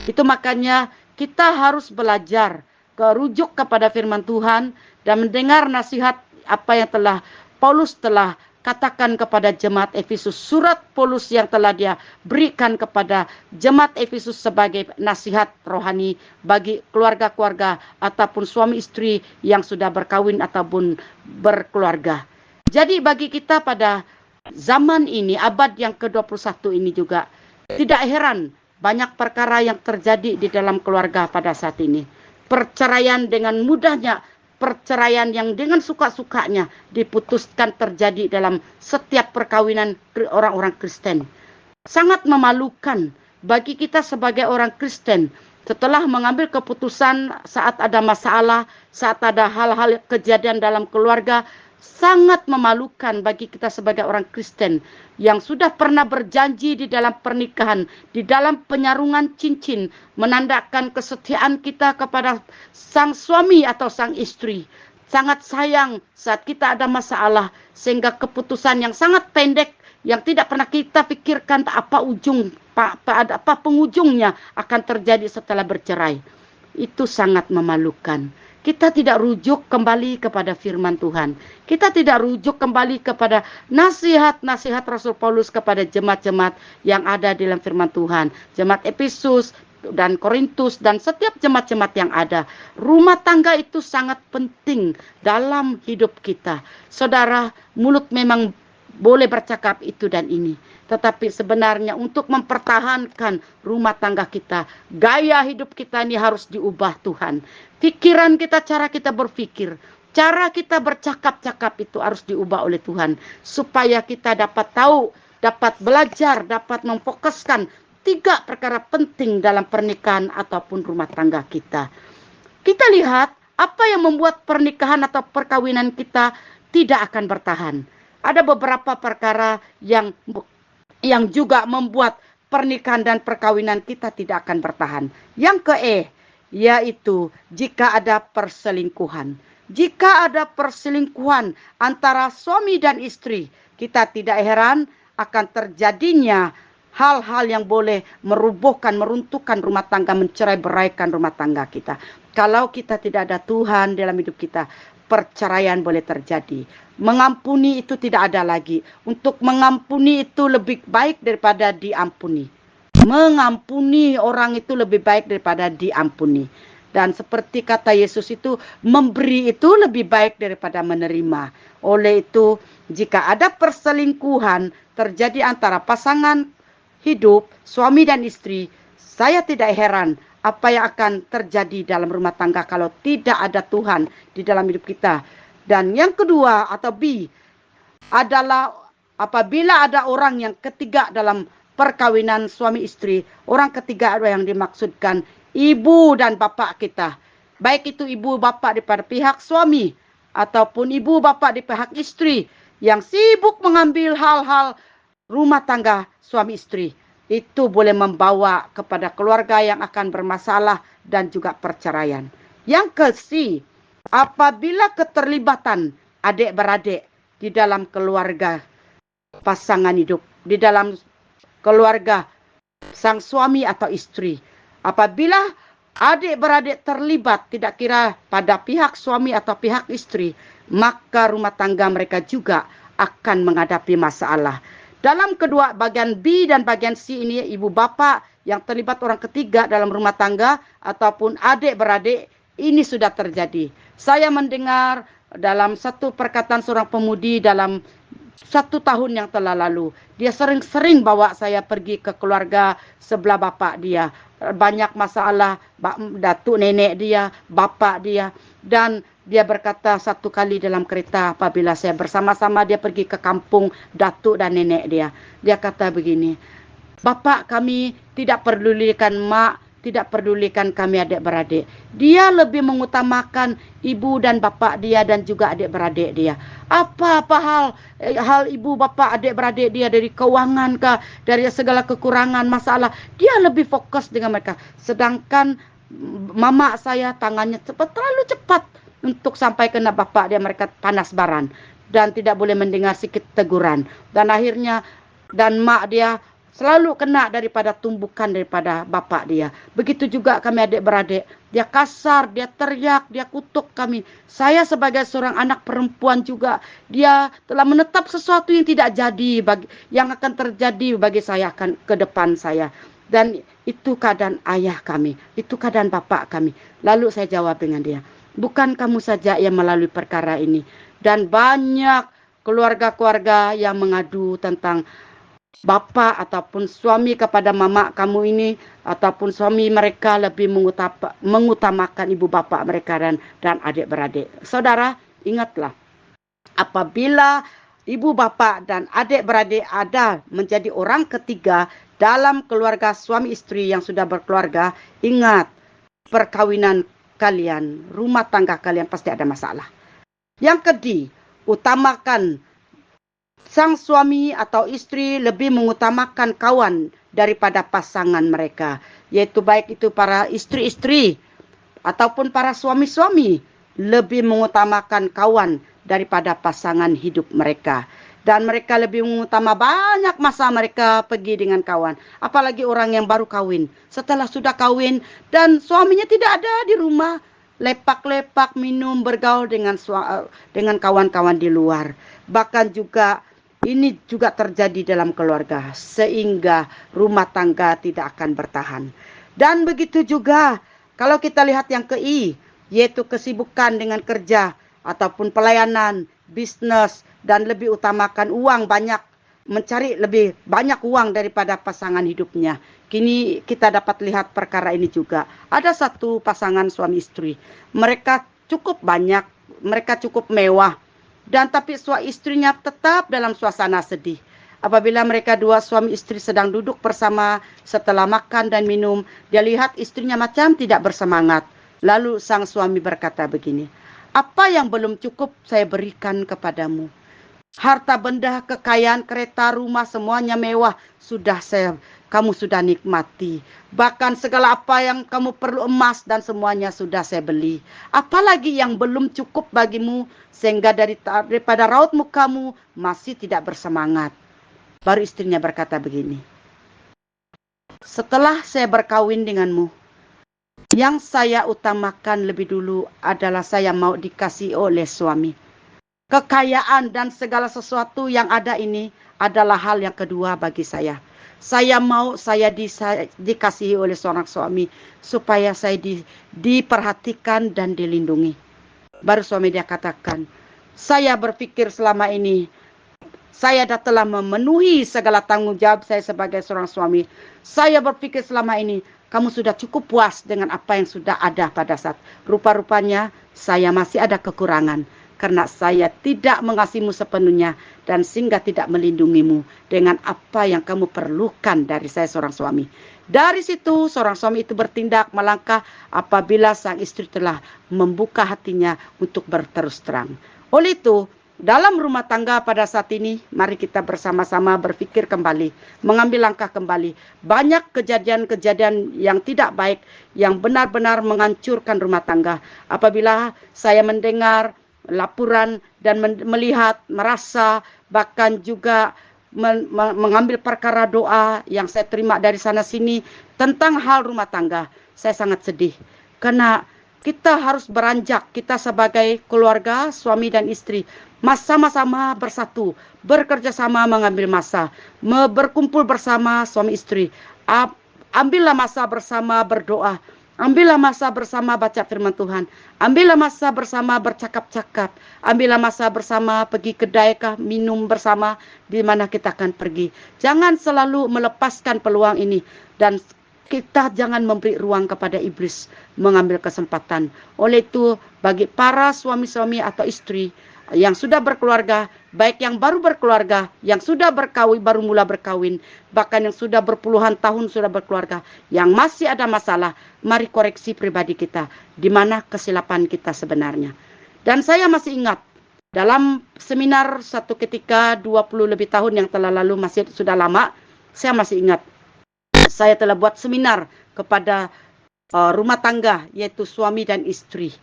Itu makanya kita harus belajar rujuk kepada firman Tuhan dan mendengar nasihat apa yang telah Paulus telah katakan kepada jemaat Efesus. Surat Paulus yang telah dia berikan kepada jemaat Efesus sebagai nasihat rohani bagi keluarga-keluarga ataupun suami istri yang sudah berkawin ataupun berkeluarga. Jadi bagi kita pada zaman ini, abad yang ke-21 ini juga, tidak heran banyak perkara yang terjadi di dalam keluarga pada saat ini. Perceraian dengan mudahnya, perceraian yang dengan suka-sukanya diputuskan terjadi dalam setiap perkawinan orang-orang Kristen. Sangat memalukan bagi kita sebagai orang Kristen setelah mengambil keputusan saat ada masalah, saat ada hal-hal kejadian dalam keluarga. Sangat memalukan bagi kita sebagai orang Kristen yang sudah pernah berjanji di dalam pernikahan, di dalam penyarungan cincin, menandakan kesetiaan kita kepada sang suami atau sang istri. Sangat sayang saat kita ada masalah, sehingga keputusan yang sangat pendek, yang tidak pernah kita pikirkan apa penghujungnya akan terjadi setelah bercerai. Itu sangat memalukan. Kita tidak rujuk kembali kepada firman Tuhan. Kita tidak rujuk kembali kepada nasihat-nasihat Rasul Paulus kepada jemaat-jemaat yang ada di dalam firman Tuhan. Jemaat Efesus dan Korintus dan setiap jemaat-jemaat yang ada. Rumah tangga itu sangat penting dalam hidup kita. Saudara, mulut memang boleh bercakap itu dan ini. Tetapi sebenarnya untuk mempertahankan rumah tangga kita, gaya hidup kita ini harus diubah Tuhan. Pikiran kita, cara kita berpikir, cara kita bercakap-cakap itu harus diubah oleh Tuhan. Supaya kita dapat tahu, dapat belajar, dapat memfokuskan 3 perkara penting dalam pernikahan ataupun rumah tangga kita. Kita lihat apa yang membuat pernikahan atau perkawinan kita tidak akan bertahan. Ada beberapa perkara yang juga membuat pernikahan dan perkawinan kita tidak akan bertahan. Yang yaitu jika ada perselingkuhan. Jika ada perselingkuhan antara suami dan istri, kita tidak heran akan terjadinya hal-hal yang boleh meruntuhkan rumah tangga, mencerai-beraikan rumah tangga kita. Kalau kita tidak ada Tuhan dalam hidup kita, perceraian boleh terjadi. Mengampuni itu tidak ada lagi. Untuk mengampuni itu lebih baik daripada diampuni. Mengampuni orang itu lebih baik daripada diampuni. Dan seperti kata Yesus itu, memberi itu lebih baik daripada menerima. Oleh itu, jika ada perselingkuhan terjadi antara pasangan hidup, suami dan istri, saya tidak heran apa yang akan terjadi dalam rumah tangga kalau tidak ada Tuhan di dalam hidup kita. Dan yang kedua atau B adalah apabila ada orang yang ketiga dalam perkawinan suami istri. Orang ketiga adalah yang dimaksudkan ibu dan bapak kita. Baik itu ibu bapak daripada pihak suami ataupun ibu bapak di pihak istri yang sibuk mengambil hal-hal rumah tangga suami istri. Itu boleh membawa kepada keluarga yang akan bermasalah dan juga perceraian. Yang ke-C, apabila keterlibatan adik-beradik di dalam keluarga pasangan hidup, di dalam keluarga sang suami atau istri. Apabila adik-beradik terlibat, tidak kira pada pihak suami atau pihak istri, maka rumah tangga mereka juga akan menghadapi masalah. Dalam kedua bagian B dan bagian C ini, ibu bapa yang terlibat orang ketiga dalam rumah tangga ataupun adik-beradik, ini sudah terjadi. Saya mendengar dalam satu perkataan seorang pemudi dalam 1 tahun yang telah lalu. Dia sering-sering bawa saya pergi ke keluarga sebelah bapak dia. Banyak masalah, datuk nenek dia, bapak dia. Dan dia berkata satu kali dalam kereta apabila saya bersama-sama dia pergi ke kampung datuk dan nenek dia. Dia kata begini, "Bapak, kami tidak pedulikan mak tidak pedulikan kami adik-beradik. Dia lebih mengutamakan ibu dan bapak dia dan juga adik-beradik dia. Apa-apa hal ibu bapak adik-beradik dia, dari keuangan kah, dari segala kekurangan masalah, dia lebih fokus dengan mereka. Sedangkan mama saya tangannya terlalu cepat untuk sampai kena bapak dia, mereka panas baran dan tidak boleh mendengar sedikit teguran. Dan akhirnya mak dia selalu kena daripada tumbukan daripada bapak dia. Begitu juga kami adik-beradik. Dia kasar, dia teriak, dia kutuk kami. Saya sebagai seorang anak perempuan juga, dia telah menetap sesuatu yang tidak jadi, yang akan terjadi bagi saya akan ke depan saya. Dan itu keadaan ayah kami, itu keadaan bapak kami. Lalu saya jawab dengan dia, bukan kamu saja yang melalui perkara ini. Dan banyak keluarga-keluarga yang mengadu tentang bapak ataupun suami kepada mama kamu ini, ataupun suami mereka lebih mengutamakan ibu bapak mereka dan adik-beradik. Saudara, ingatlah, apabila ibu bapak dan adik-beradik ada menjadi orang ketiga dalam keluarga suami istri yang sudah berkeluarga, ingat, perkawinan kalian, rumah tangga kalian pasti ada masalah. Yang kedua, utamakan sang suami atau istri lebih mengutamakan kawan daripada pasangan mereka. Yaitu baik itu para istri-istri ataupun para suami-suami lebih mengutamakan kawan daripada pasangan hidup mereka. Dan mereka lebih mengutama banyak masa mereka pergi dengan kawan. Apalagi orang yang baru kawin. Setelah sudah kawin dan suaminya tidak ada di rumah, lepak-lepak minum bergaul dengan kawan-kawan di luar. Bahkan juga ini juga terjadi dalam keluarga, sehingga rumah tangga tidak akan bertahan. Dan begitu juga kalau kita lihat yang ke-I, yaitu kesibukan dengan kerja ataupun pelayanan, bisnis, dan lebih utamakan uang banyak, mencari lebih banyak uang daripada pasangan hidupnya. Kini kita dapat lihat perkara ini juga. Ada satu pasangan suami istri, mereka cukup banyak, mereka cukup mewah. Dan tapi suami istrinya tetap dalam suasana sedih. Apabila mereka dua suami istri sedang duduk bersama setelah makan dan minum, dia lihat istrinya macam tidak bersemangat. Lalu sang suami berkata begini, apa yang belum cukup saya berikan kepadamu? Harta benda, kekayaan, kereta, rumah, semuanya mewah. Kamu sudah nikmati. Bahkan segala apa yang kamu perlu, emas dan semuanya sudah saya beli. Apalagi yang belum cukup bagimu, sehingga daripada raut mukamu masih tidak bersemangat. Baru istrinya berkata begini, setelah saya berkawin denganmu, yang saya utamakan lebih dulu adalah saya mau dikasih oleh suami. Kekayaan dan segala sesuatu yang ada ini adalah hal yang kedua bagi saya. Saya mau dikasihi oleh seorang suami supaya saya diperhatikan dan dilindungi. Baru suami dia katakan, saya berpikir selama ini saya telah memenuhi segala tanggung jawab saya sebagai seorang suami. Saya berpikir selama ini kamu sudah cukup puas dengan apa yang sudah ada pada saat. Rupa-rupanya saya masih ada kekurangan. Karena saya tidak mengasihimu sepenuhnya dan sehingga tidak melindungimu dengan apa yang kamu perlukan dari saya seorang suami. Dari situ seorang suami itu bertindak melangkah apabila sang istri telah membuka hatinya untuk berterus terang. Oleh itu, dalam rumah tangga pada saat ini, mari kita bersama-sama berpikir kembali, mengambil langkah kembali. Banyak kejadian-kejadian yang tidak baik, yang benar-benar menghancurkan rumah tangga. Apabila saya mendengar laporan dan melihat, merasa, bahkan juga mengambil perkara doa yang saya terima dari sana sini tentang hal rumah tangga, saya sangat sedih. Karena kita harus beranjak, kita sebagai keluarga, suami dan istri, sama-sama bersatu, bekerja sama mengambil masa, berkumpul bersama suami istri. Ambillah masa bersama berdoa. Ambillah masa bersama baca firman Tuhan. Ambillah masa bersama bercakap-cakap. Ambillah masa bersama pergi kedai kah, minum bersama di mana kita akan pergi. Jangan selalu melepaskan peluang ini. Dan kita jangan memberi ruang kepada iblis mengambil kesempatan. Oleh itu, bagi para suami-suami atau istri, yang sudah berkeluarga, baik yang baru berkeluarga, yang sudah berkawin, baru mula berkawin, bahkan yang sudah berpuluhan tahun sudah berkeluarga, yang masih ada masalah, mari koreksi pribadi kita, di mana kesilapan kita sebenarnya. Dan saya masih ingat, dalam seminar satu ketika 20 lebih tahun yang telah lalu, masih sudah lama, saya masih ingat, saya telah buat seminar kepada rumah tangga, yaitu suami dan istri.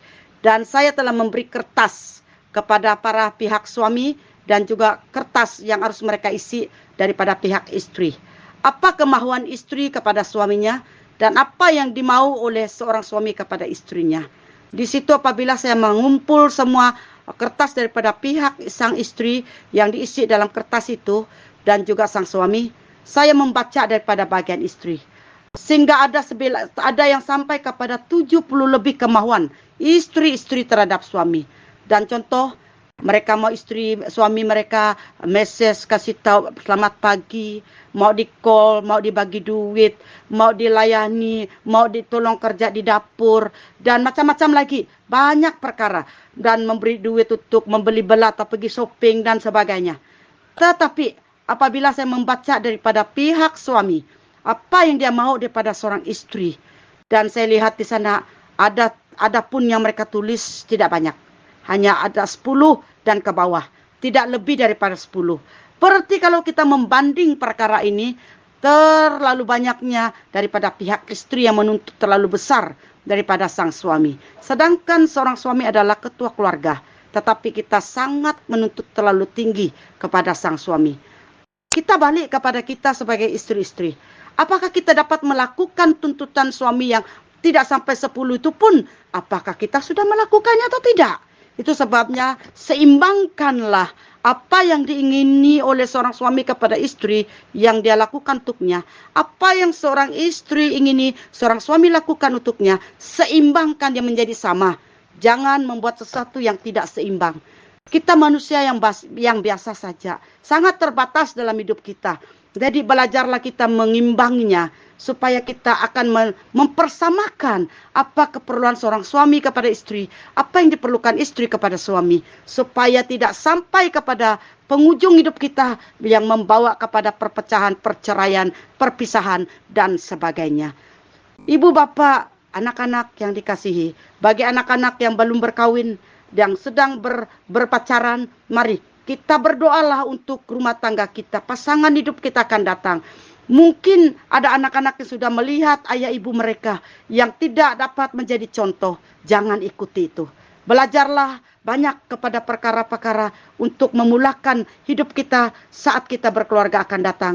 Dan saya telah memberi kertas kepada para pihak suami dan juga kertas yang harus mereka isi daripada pihak istri. Apa kemauan istri kepada suaminya dan apa yang dimau oleh seorang suami kepada istrinya. Di situ apabila saya mengumpul semua kertas daripada pihak sang istri yang diisi dalam kertas itu dan juga sang suami, saya membaca daripada bagian istri. Sehingga ada yang sampai kepada 70 lebih kemauan istri-istri terhadap suami. Dan contoh, mereka mau suami mereka message kasih tahu selamat pagi, mau di call, mau dibagi duit, mau dilayani, mau ditolong kerja di dapur, dan macam-macam lagi. Banyak perkara. Dan memberi duit untuk membeli belah atau pergi shopping dan sebagainya. Tetapi apabila saya membaca daripada pihak suami, apa yang dia mau daripada seorang istri, dan saya lihat di sana ada pun yang mereka tulis tidak banyak. Hanya ada 10 dan ke bawah. Tidak lebih daripada 10. Berarti kalau kita membanding perkara ini, terlalu banyaknya daripada pihak istri yang menuntut terlalu besar daripada sang suami. Sedangkan seorang suami adalah ketua keluarga. Tetapi kita sangat menuntut terlalu tinggi kepada sang suami. Kita balik kepada kita sebagai istri-istri. Apakah kita dapat melakukan tuntutan suami yang tidak sampai 10 itu pun? Apakah kita sudah melakukannya atau tidak? Itu sebabnya seimbangkanlah apa yang diingini oleh seorang suami kepada istri yang dia lakukan untuknya. Apa yang seorang istri ingini seorang suami lakukan untuknya. Seimbangkan dia menjadi sama. Jangan membuat sesuatu yang tidak seimbang. Kita manusia yang biasa saja. Sangat terbatas dalam hidup kita. Jadi belajarlah kita mengimbanginya. Supaya kita akan mempersamakan apa keperluan seorang suami kepada istri. Apa yang diperlukan istri kepada suami. Supaya tidak sampai kepada penghujung hidup kita yang membawa kepada perpecahan, perceraian, perpisahan, dan sebagainya. Ibu bapak, anak-anak yang dikasihi. Bagi anak-anak yang belum berkawin, yang sedang berpacaran, mari kita berdoalah untuk rumah tangga kita. Pasangan hidup kita akan datang. Mungkin ada anak-anak yang sudah melihat ayah ibu mereka yang tidak dapat menjadi contoh. Jangan ikuti itu. Belajarlah banyak kepada perkara-perkara untuk memulakan hidup kita saat kita berkeluarga akan datang.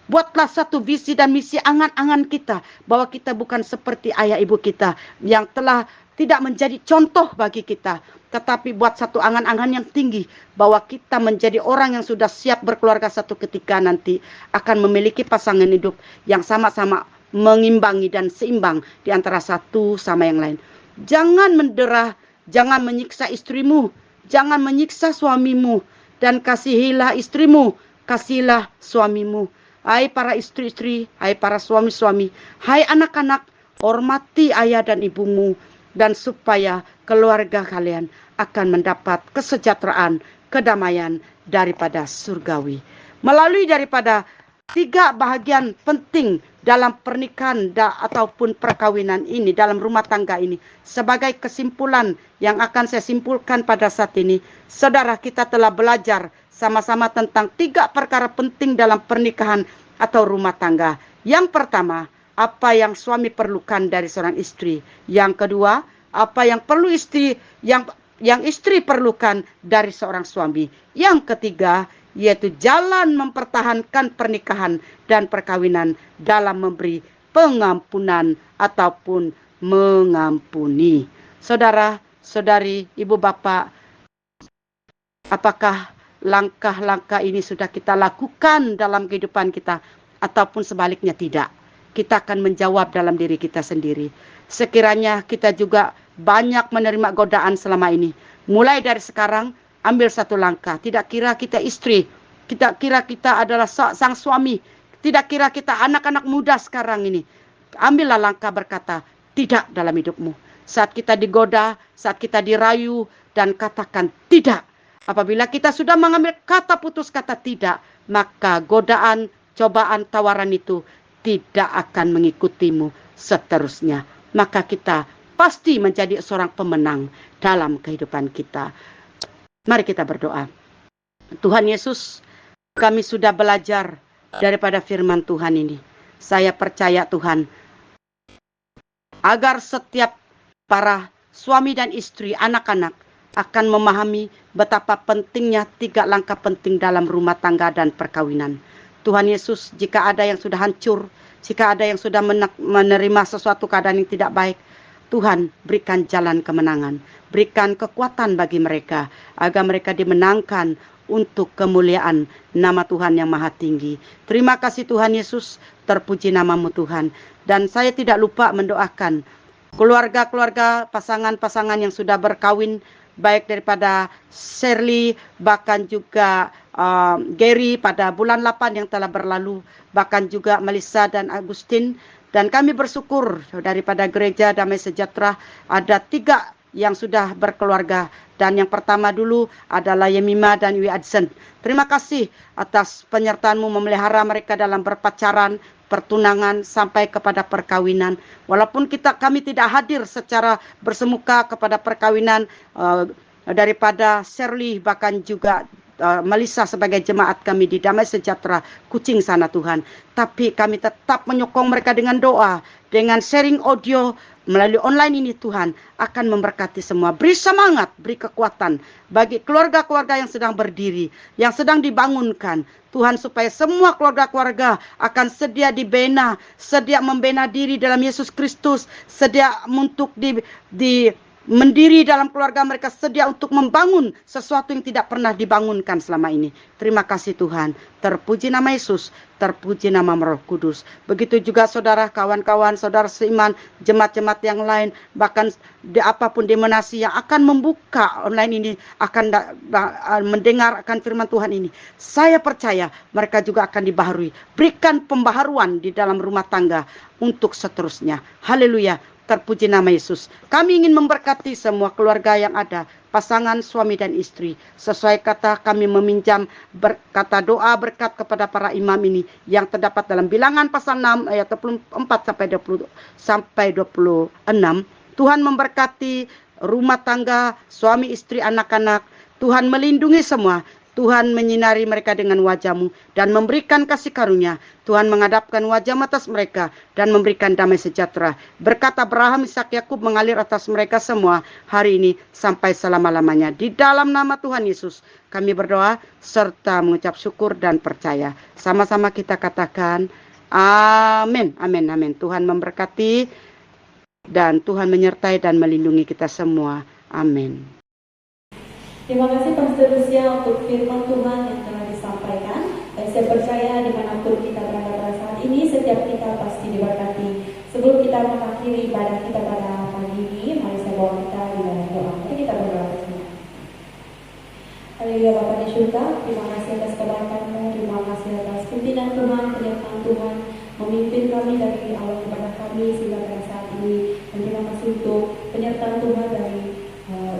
Buatlah satu visi dan misi angan-angan kita bahwa kita bukan seperti ayah ibu kita yang telah tidak menjadi contoh bagi kita. Tetapi buat satu angan-angan yang tinggi bahwa kita menjadi orang yang sudah siap berkeluarga satu ketika nanti akan memiliki pasangan hidup yang sama-sama mengimbangi dan seimbang di antara satu sama yang lain. Jangan mendera, jangan menyiksa istrimu, jangan menyiksa suamimu, dan kasihilah istrimu, kasihilah suamimu. Hai para istri-istri, hai para suami-suami, hai anak-anak, hormati ayah dan ibumu, dan supaya keluarga kalian akan mendapat kesejahteraan, kedamaian daripada surgawi. Melalui daripada 3 bahagian penting dalam pernikahan ataupun perkawinan ini, dalam rumah tangga ini. Sebagai kesimpulan yang akan saya simpulkan pada saat ini, saudara kita telah belajar sama-sama tentang 3 perkara penting dalam pernikahan atau rumah tangga. Yang pertama, apa yang suami perlukan dari seorang istri. Yang kedua, apa yang perlu istri yang istri perlukan dari seorang suami. Yang ketiga, yaitu jalan mempertahankan pernikahan dan perkawinan dalam memberi pengampunan ataupun mengampuni. Saudara, saudari, ibu bapak, apakah langkah-langkah ini sudah kita lakukan dalam kehidupan kita ataupun sebaliknya tidak? Kita akan menjawab dalam diri kita sendiri. Sekiranya kita juga banyak menerima godaan selama ini. Mulai dari sekarang, ambil satu langkah. Tidak kira kita istri, tidak kira kita adalah sang suami, tidak kira kita anak-anak muda sekarang ini. Ambillah langkah berkata, tidak dalam hidupmu. Saat kita digoda, saat kita dirayu, dan katakan tidak. Apabila kita sudah mengambil kata putus, kata tidak, maka godaan, cobaan, tawaran itu tidak akan mengikutimu seterusnya. Maka kita pasti menjadi seorang pemenang dalam kehidupan kita. Mari kita berdoa. Tuhan Yesus, kami sudah belajar daripada firman Tuhan ini. Saya percaya Tuhan, agar setiap para suami dan istri, anak-anak akan memahami betapa pentingnya 3 langkah penting dalam rumah tangga dan perkawinan. Tuhan Yesus, jika ada yang sudah hancur, jika ada yang sudah menerima sesuatu keadaan yang tidak baik, Tuhan berikan jalan kemenangan, berikan kekuatan bagi mereka, agar mereka dimenangkan untuk kemuliaan nama Tuhan yang maha tinggi. Terima kasih Tuhan Yesus, terpuji namamu Tuhan. Dan saya tidak lupa mendoakan keluarga-keluarga, pasangan-pasangan yang sudah berkawin, baik daripada Shirley, bahkan juga Gary pada bulan 8 yang telah berlalu, bahkan juga Melissa dan Agustin. Dan kami bersyukur daripada Gereja Damai Sejahtera ada 3 yang sudah berkeluarga. Dan yang pertama dulu adalah Yemima dan Wi Adsen. Terima kasih atas penyertaanmu memelihara mereka dalam berpacaran, pertunangan, sampai kepada perkawinan. Walaupun kami tidak hadir secara bersemuka kepada perkawinan daripada Shirley, bahkan juga Melissa sebagai jemaat kami di Damai Sejahtera Kucing sana Tuhan. Tapi kami tetap menyokong mereka dengan doa, dengan sharing audio melalui online ini Tuhan, akan memberkati semua. Beri semangat, beri kekuatan bagi keluarga-keluarga yang sedang berdiri, yang sedang dibangunkan. Tuhan, supaya semua keluarga-keluarga akan sedia dibina, sedia membina diri dalam Yesus Kristus, sedia untuk mendiri dalam keluarga mereka, sedia untuk membangun sesuatu yang tidak pernah dibangunkan selama ini. Terima kasih Tuhan. Terpuji nama Yesus, terpuji nama Roh Kudus. Begitu juga saudara, kawan-kawan, saudara seiman, jemaat-jemaat yang lain, bahkan apapun denominasi yang akan membuka online ini, akan mendengar akan firman Tuhan ini. Saya percaya mereka juga akan dibaharui. Berikan pembaharuan di dalam rumah tangga untuk seterusnya. Haleluya. Terpuji nama Yesus. Kami ingin memberkati semua keluarga yang ada, pasangan suami dan istri. Sesuai kata kami meminjam kata doa berkat kepada para imam ini yang terdapat dalam Bilangan pasal 6 ayat 24 sampai 26. Tuhan memberkati rumah tangga, suami istri, anak-anak. Tuhan melindungi semua. Tuhan menyinari mereka dengan wajah-Mu dan memberikan kasih karunia. Tuhan menghadapkan wajah atas mereka dan memberikan damai sejahtera. Berkat Abraham, Ishak, Yakub mengalir atas mereka semua hari ini sampai selama-lamanya. Di dalam nama Tuhan Yesus kami berdoa serta mengucap syukur dan percaya. Sama-sama kita katakan amin, amin, amin. Tuhan memberkati dan Tuhan menyertai dan melindungi kita semua. Amin. Terima kasih Pastor Lucia untuk firman Tuhan yang telah disampaikan. Dan saya percaya dimanapun kita berada pada saat ini, setiap kita pasti diberkati. Sebelum kita mengakhiri ibadah kita pada pagi ini, mari saya bawa kita di dalam doa. Mari kita berdoa bersama. Haleluya Bapa di surga, terima kasih atas kebaikan-Mu, terima kasih atas pimpinan Tuhan, penyertaan Tuhan, memimpin kami dari awal kepada kami sehingga pada saat ini. Dan terima kasih untuk penyertaan Tuhan dari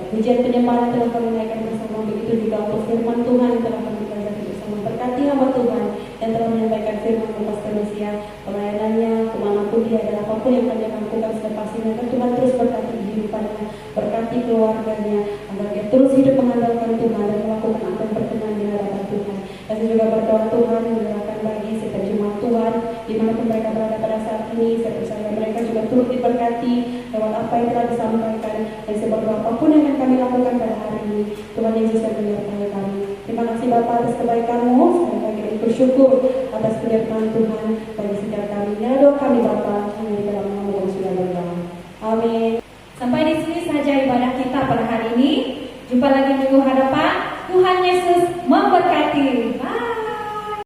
pujian penyembahan telah kami naikkan bersama, begitu juga untuk firman Tuhan yang telah kami pelajari bersama. Berkati hamba Tuhan yang telah menyampaikan firman Pastor Lucia, pelayanannya kemanapun dia dan apapun yang kami akan lakukan selepas ini, agar Tuhan terus berkati kehidupannya, berkati keluarganya, agar dia terus hidup mengandalkan Tuhan dan melakukan apa yang berkenan di hadapan Tuhan. Dan saya juga berdoa Tuhan menyerahkan bagi setiap jemaat Tuhan dimanapun mereka berada pada saat ini. Saya percaya mereka juga turut diberkati lewat apa yang telah disampaikan. Dan saya berdoa apapun yang akan kami lakukan pada hari ini, Tuhan Yesus akan menyertai kami. Terima kasih Bapa atas kebaikan-Mu. Sekali lagi kami bersyukur atas penyertaan Tuhan bagi setiap kami. Ya doa kami Bapa, hanya di dalam nama Tuhan sudah berdoa. Amin. Sampai di sini saja ibadah kita pada hari ini. Jumpa lagi minggu hadapan. Tuhan Yesus memberkati.